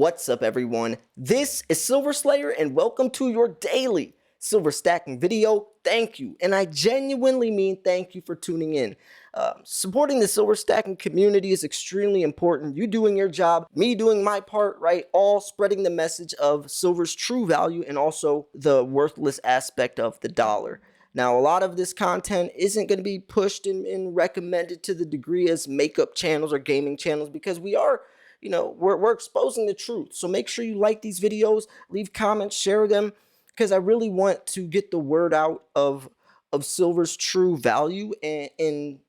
What's up, everyone? This is Silver Slayer, and welcome to your daily silver stacking video. Thank you, and I genuinely mean thank you for tuning in. Supporting the silver stacking community is extremely important. You doing your job, me doing my part, right? All spreading the message of silver's true value and also the worthless aspect of the dollar. Now, a lot of this content isn't going to be pushed and recommended to the degree as makeup channels or gaming channels because we're exposing the truth. So make sure you like these videos, leave comments, share them, because I really want to get the word out of silver's true value and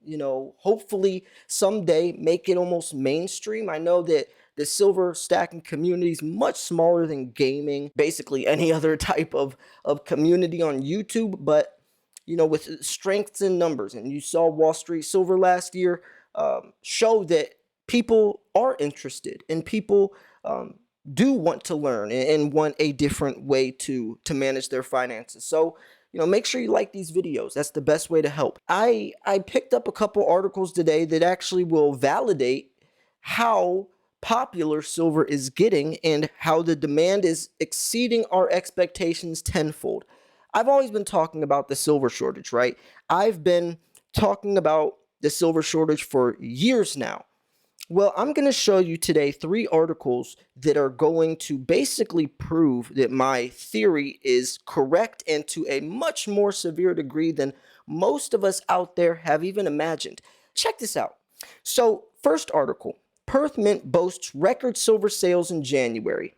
hopefully someday make it almost mainstream. I know that the silver stacking community is much smaller than gaming, basically any other type of community on YouTube, but with strengths in numbers, and you saw Wall Street Silver last year show that people are interested and people do want to learn and want a different way to manage their finances. So make sure you like these videos. That's the best way to help. I picked up a couple articles today that actually will validate how popular silver is getting and how the demand is exceeding our expectations tenfold. I've always been talking about the silver shortage, right? I've been talking about the silver shortage for years now. Well, I'm going to show you today 3 articles that are going to basically prove that my theory is correct and to a much more severe degree than most of us out there have even imagined. Check this out. So, first article, Perth Mint boasts record silver sales in January.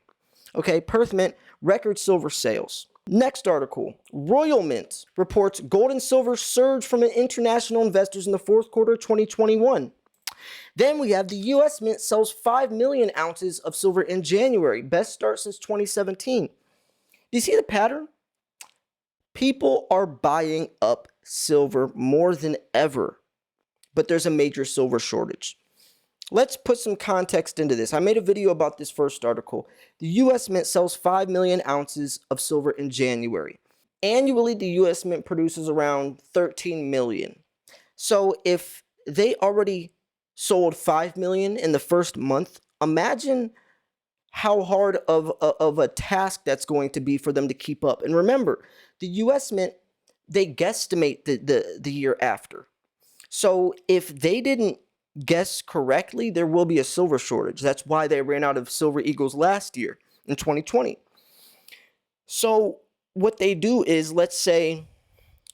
Okay, Perth Mint, record silver sales. Next article, Royal Mint reports gold and silver surge from international investors in the fourth quarter of 2021. Then we have the U.S. Mint sells 5 million ounces of silver in January, best start since 2017. Do you see the pattern? People are buying up silver more than ever, but there's a major silver shortage. Let's put some context into this. I made a video about this first article. The U.S. Mint sells 5 million ounces of silver in January. Annually, the U.S. Mint produces around 13 million. So if they already sold 5 million in the first month, imagine how hard of a task that's going to be for them to keep up. And remember, the U.S. Mint, they guesstimate the year after. So if they didn't guess correctly, there will be a silver shortage. That's why they ran out of silver eagles last year in 2020. So what they do is, let's say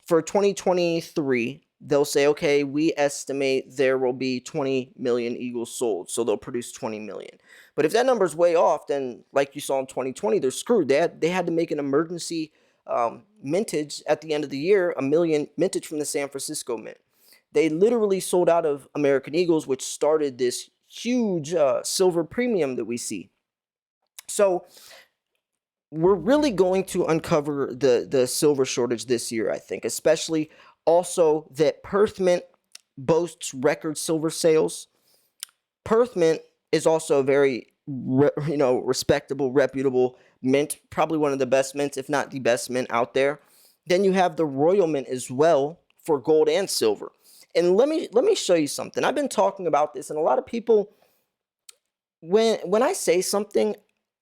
for 2023, they'll say, okay, we estimate there will be 20 million eagles sold, so they'll produce 20 million. But if that number's way off, then like you saw in 2020, they're screwed. They had to make an emergency mintage at the end of the year, 1 million mintage from the San Francisco Mint. They literally sold out of American Eagles, which started this huge silver premium that we see. So we're really going to uncover the silver shortage this year, I think, especially also that Perth Mint boasts record silver sales. Perth Mint is also a very respectable, reputable mint, probably one of the best mints, if not the best mint out there. Then you have the Royal Mint as well for gold and silver. And let me show you something. I've been talking about this, and a lot of people, when I say something,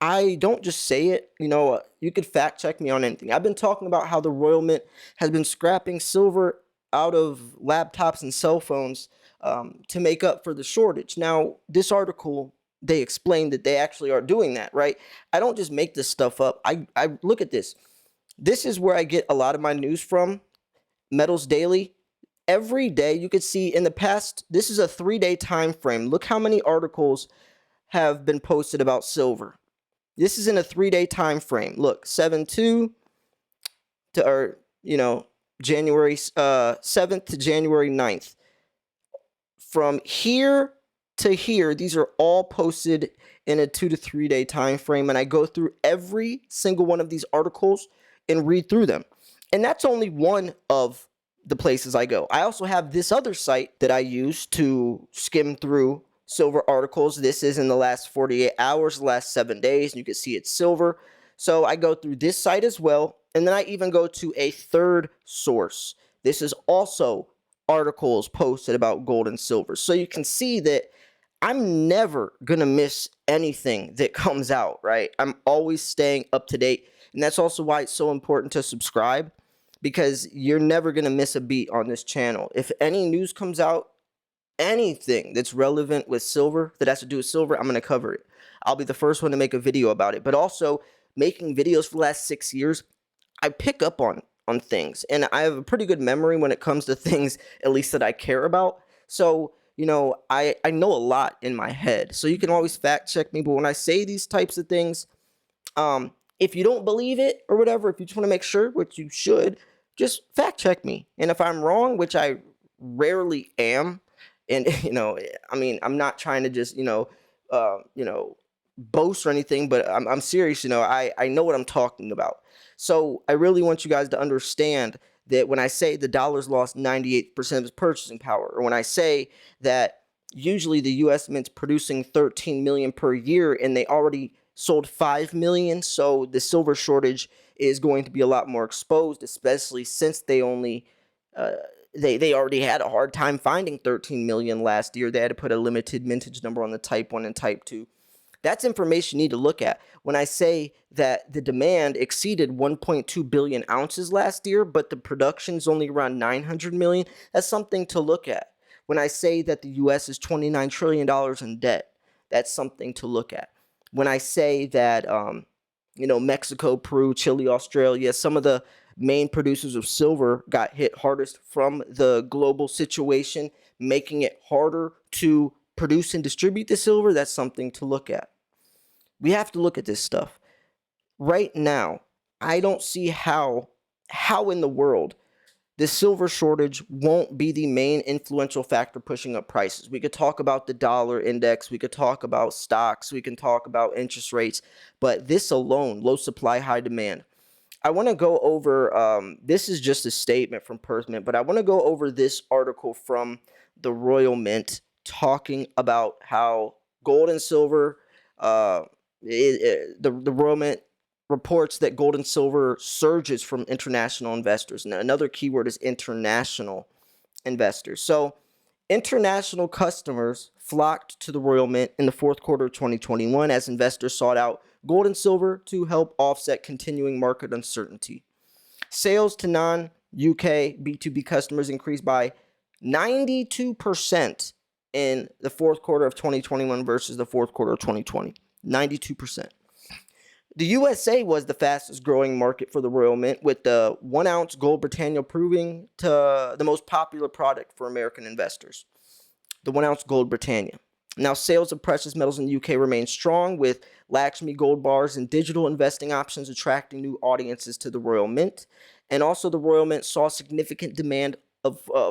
I don't just say it. You could fact check me on anything. I've been talking about how the Royal Mint has been scrapping silver out of laptops and cell phones to make up for the shortage. Now, this article, they explain that they actually are doing that, right? I don't just make this stuff up. I look at this. This is where I get a lot of my news from, Metals Daily. Every day, you could see in the past, this is a 3-day time frame. Look how many articles have been posted about silver. This is in a 3-day time frame. Look, 7/2 to January 7th to January 9th. From here to here, these are all posted in a 2 to 3 day time frame, and I go through every single one of these articles and read through them. And that's only one of the places I go. I also have this other site that I use to skim through silver articles. This is in the last 48 hours, the last 7 days, and you can see it's silver. So I go through this site as well, and then I even go to a third source. This is also articles posted about gold and silver. So you can see that I'm never gonna miss anything that comes out, right? I'm always staying up to date. And that's also why it's so important to subscribe, because you're never gonna miss a beat on this channel. If any news comes out, anything that's relevant with silver, that has to do with silver, I'm gonna cover it. I'll be the first one to make a video about it. But also, making videos for the last 6 years, I pick up on things, and I have a pretty good memory when it comes to things, at least that I care about. So, I know a lot in my head. So you can always fact check me. But when I say these types of things, if you don't believe it or whatever, if you just want to make sure, which you should, just fact check me. And if I'm wrong, which I rarely am, and I mean, I'm not trying to just boast or anything, but I'm serious. I know what I'm talking about. So I really want you guys to understand that when I say the dollar's lost 98% of its purchasing power, or when I say that usually the U.S. Mint's producing 13 million per year, and they already sold 5 million, so the silver shortage is going to be a lot more exposed, especially since they only they already had a hard time finding 13 million last year. They had to put a limited mintage number on the type 1 and type 2. That's information you need to look at. When I say that the demand exceeded 1.2 billion ounces last year, but the production's only around 900 million, that's something to look at. When I say that the U.S. is $29 trillion in debt, that's something to look at. When I say that, Mexico, Peru, Chile, Australia, some of the main producers of silver got hit hardest from the global situation, making it harder to produce and distribute the silver, that's something to look at. We have to look at this stuff. Right now, I don't see how in the world the silver shortage won't be the main influential factor pushing up prices. We could talk about the dollar index, we could talk about stocks, we can talk about interest rates, but this alone, low supply, high demand. I want to go over, this is just a statement from Perth Mint, but I want to go over this article from the Royal Mint talking about how gold and silver, the Royal Mint reports that gold and silver surges from international investors. And another keyword is international investors. So international customers flocked to the Royal Mint in the fourth quarter of 2021 as investors sought out gold and silver to help offset continuing market uncertainty. Sales to non-UK B2B customers increased by 92% in the fourth quarter of 2021 versus the fourth quarter of 2020. 92%. The USA was the fastest growing market for the Royal Mint, with the 1 ounce gold Britannia proving to the most popular product for American investors. The 1 ounce gold Britannia. Now, sales of precious metals in the UK remain strong, with Lakshmi gold bars and digital investing options attracting new audiences to the Royal Mint. And also, the Royal Mint saw significant demand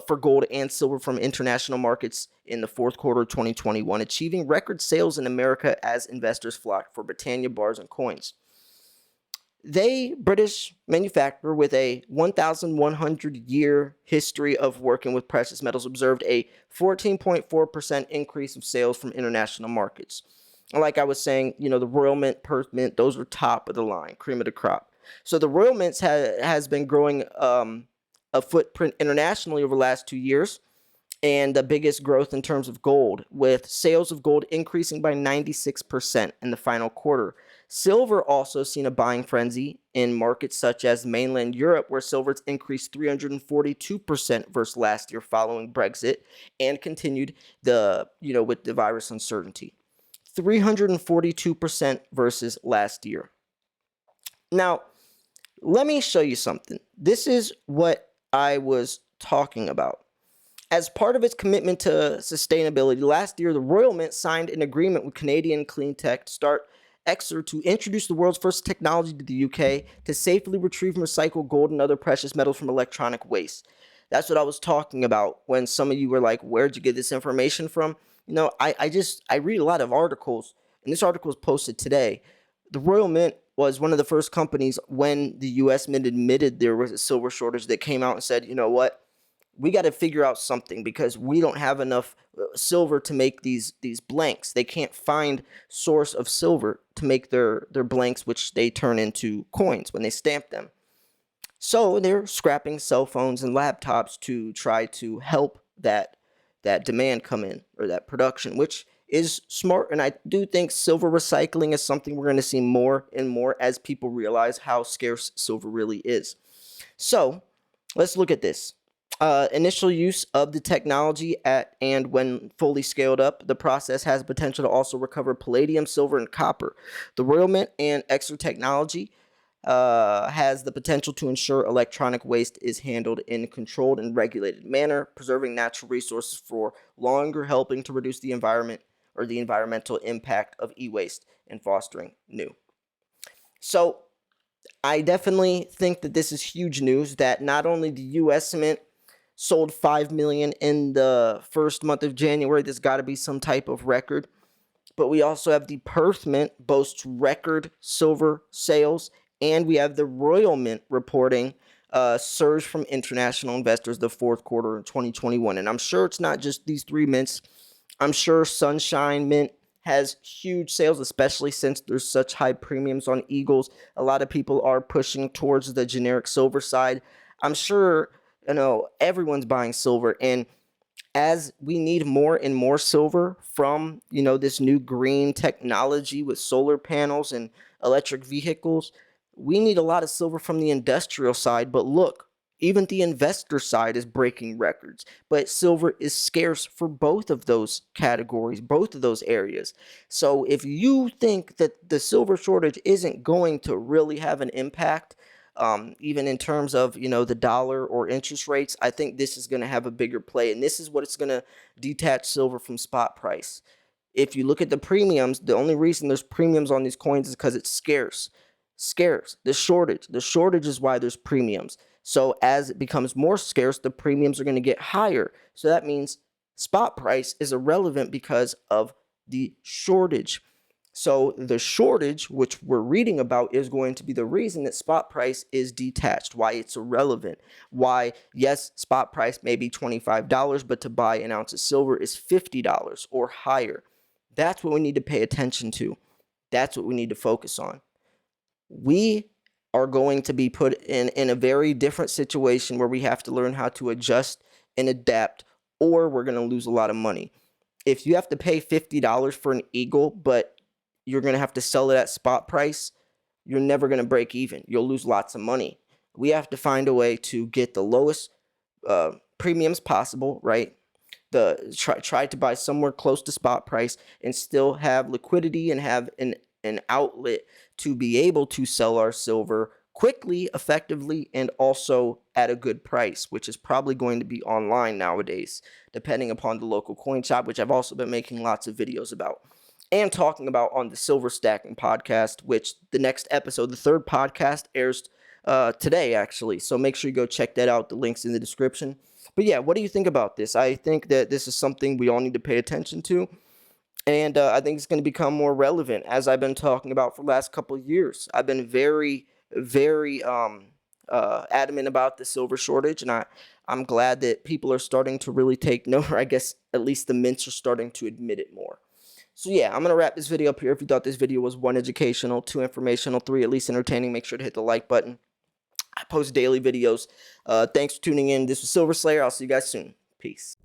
for gold and silver from international markets in the fourth quarter of 2021, achieving record sales in America as investors flocked for Britannia bars and coins. They, British manufacturer with a 1,100-year history of working with precious metals, observed a 14.4% increase of sales from international markets. And like I was saying, the Royal Mint, Perth Mint, those were top of the line, cream of the crop. So the Royal Mint has been growing a footprint internationally over the last 2 years, and the biggest growth in terms of gold, with sales of gold increasing by 96% in the final quarter. Silver also seen a buying frenzy in markets such as mainland Europe, where silver's increased 342% versus last year following Brexit, and continued with the virus uncertainty. 342% versus last year. Now, let me show you something. This is what I was talking about. As part of its commitment to sustainability, last year the Royal Mint signed an agreement with Canadian Cleantech to start Exer to introduce the world's first technology to the UK to safely retrieve and recycle gold and other precious metals from electronic waste. That's what I was talking about when some of you were like, where'd you get this information from? I read a lot of articles, and this article was posted today. The Royal Mint was one of the first companies when the U.S. Mint admitted there was a silver shortage that came out and said, you know what, we got to figure out something because we don't have enough silver to make these blanks. They can't find source of silver to make their blanks, which they turn into coins when they stamp them. So they're scrapping cell phones and laptops to try to help that demand come in, or that production, which is smart, and I do think silver recycling is something we're going to see more and more as people realize how scarce silver really is. So let's look at this. Initial use of the technology and when fully scaled up, the process has potential to also recover palladium, silver, and copper. The Royal Mint and Exer technology has the potential to ensure electronic waste is handled in a controlled and regulated manner, preserving natural resources for longer, helping to reduce the environment or the environmental impact of e-waste and fostering new. So I definitely think that this is huge news that not only the U.S. Mint sold 5 million in the first month of January, there's got to be some type of record, but we also have the Perth Mint boasts record silver sales, and we have the Royal Mint reporting surge from international investors the fourth quarter of 2021. And I'm sure it's not just these three mints. I'm sure Sunshine Mint has huge sales, especially since there's such high premiums on Eagles. A lot of people are pushing towards the generic silver side. I'm sure, everyone's buying silver, and as we need more and more silver from, this new green technology with solar panels and electric vehicles, we need a lot of silver from the industrial side. But look, even the investor side is breaking records, but silver is scarce for both of those categories, both of those areas. So if you think that the silver shortage isn't going to really have an impact, even in terms of, the dollar or interest rates, I think this is going to have a bigger play. And this is what it's going to detach silver from spot price. If you look at the premiums, the only reason there's premiums on these coins is because it's scarce. The shortage is why there's premiums. So as it becomes more scarce, the premiums are going to get higher. So that means spot price is irrelevant because of the shortage. So the shortage, which we're reading about, is going to be the reason that spot price is detached, why it's irrelevant, why, yes, spot price may be $25, but to buy an ounce of silver is $50 or higher. That's what we need to pay attention to. That's what we need to focus on. We are going to be put in a very different situation where we have to learn how to adjust and adapt, or we're going to lose a lot of money. If you have to pay $50 for an Eagle, but you're going to have to sell it at spot price, you're never going to break even. You'll lose lots of money. We have to find a way to get the lowest premiums possible, right? Try to buy somewhere close to spot price and still have liquidity and have an outlet to be able to sell our silver quickly, effectively, and also at a good price, which is probably going to be online nowadays, depending upon the local coin shop, which I've also been making lots of videos about and talking about on the Silver Stacking podcast, which the next episode, the third podcast, airs today, actually. So make sure you go check that out. The link's in the description. But yeah, what do you think about this? I think that this is something we all need to pay attention to. And I think it's going to become more relevant, as I've been talking about for the last couple of years. I've been very, very adamant about the silver shortage, and I'm glad that people are starting to really take note, or I guess at least the mints are starting to admit it more. So yeah, I'm going to wrap this video up here. If you thought this video was 1, educational, 2, informational, 3, at least entertaining, make sure to hit the like button. I post daily videos. Thanks for tuning in. This was Silver Slayer. I'll see you guys soon. Peace.